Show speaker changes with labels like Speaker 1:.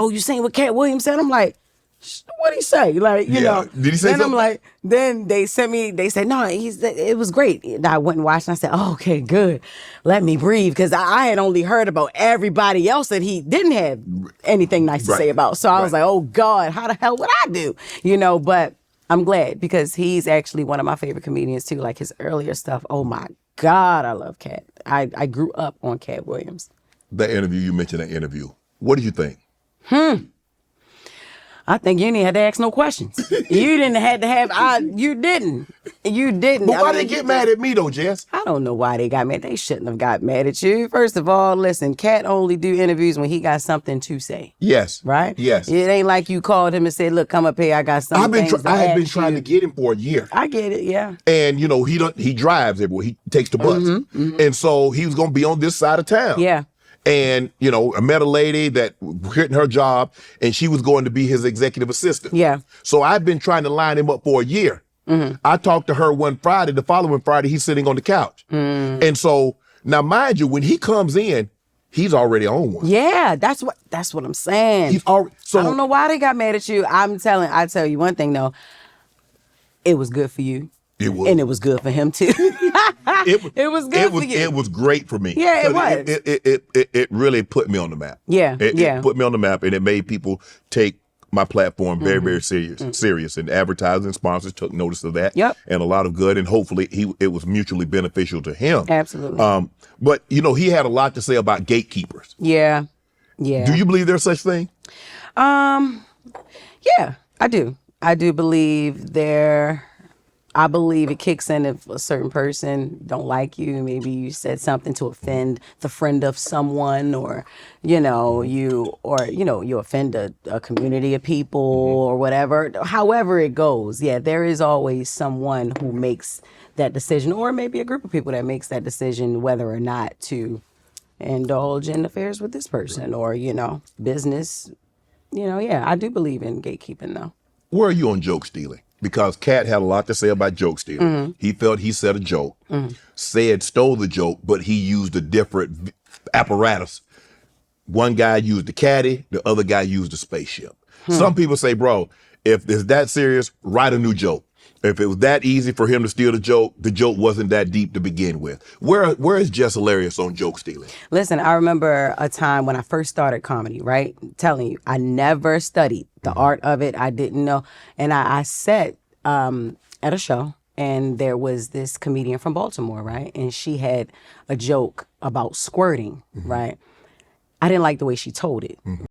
Speaker 1: oh, you seen what Katt Williams said? I'm like, what'd he say? Like, you know.
Speaker 2: Did he say
Speaker 1: then
Speaker 2: something?
Speaker 1: I'm like, then they said, no, it was great. And I went and watched and I said, oh, okay, good. Let me breathe. Because I had only heard about everybody else that he didn't have anything nice to say about. So I was like, oh God, how the hell would I do? You know, but I'm glad because he's actually one of my favorite comedians too. Like his earlier stuff. Oh my God, I love Katt. I grew up on Katt Williams.
Speaker 2: That interview, you mentioned that interview. What did you think?
Speaker 1: I think you didn't have to ask no questions. You didn't have to have, you didn't. You didn't.
Speaker 2: But why they get mad at me though, Jess?
Speaker 1: I don't know why they got mad. They shouldn't have got mad at you. First of all, listen, Katt only do interviews when he got something to say.
Speaker 2: Yes.
Speaker 1: Right?
Speaker 2: Yes.
Speaker 1: It ain't like you called him and said, look, come up here, I got something.
Speaker 2: I had been trying to get him for a year.
Speaker 1: I get it, yeah.
Speaker 2: And, you know, he drives everywhere. He takes the bus. And so he was going to be on this side of town.
Speaker 1: Yeah.
Speaker 2: And, you know, I met a lady that quit her job and she was going to be his executive assistant.
Speaker 1: Yeah.
Speaker 2: So I've been trying to line him up for a year. I talked to her one Friday. The following Friday, he's sitting on the couch. And so now, mind you, when he comes in, he's already on one.
Speaker 1: Yeah, that's what I'm saying.
Speaker 2: He's already, so
Speaker 1: I don't know why they got mad at you. I tell you one thing though. It was good for you.
Speaker 2: It was.
Speaker 1: And it was good for him too. It was good for you.
Speaker 2: It was great for me.
Speaker 1: Yeah, it was.
Speaker 2: It really put me on the map.
Speaker 1: Yeah,
Speaker 2: It put me on the map, and it made people take my platform very, very serious. And advertising sponsors took notice of that.
Speaker 1: Yep.
Speaker 2: And a lot of good, and hopefully it was mutually beneficial to him.
Speaker 1: Absolutely.
Speaker 2: But, you know, he had a lot to say about gatekeepers.
Speaker 1: Yeah. Yeah.
Speaker 2: Do you believe there's such thing?
Speaker 1: Yeah, I do. I do believe I believe it kicks in if a certain person don't like you. Maybe you said something to offend the friend of someone, or you offend a community of people or whatever. However it goes, yeah, there is always someone who makes that decision, or maybe a group of people that makes that decision whether or not to indulge in affairs with this person or business. Yeah, I do believe in gatekeeping though.
Speaker 2: Where are you on joke stealing? Because Katt had a lot to say about joke stealing. He felt he said a joke, stole the joke, but he used a different apparatus. One guy used the caddy, the other guy used the spaceship. Some people say, bro, if it's that serious, write a new joke. If it was that easy for him to steal the joke wasn't that deep to begin with. Where is Jess Hilarious on joke stealing?
Speaker 1: Listen, I remember a time when I first started comedy, right? I'm telling you, I never studied the art of it. I didn't know. And I sat at a show, and there was this comedian from Baltimore, right? And she had a joke about squirting, right? I didn't like the way she told it.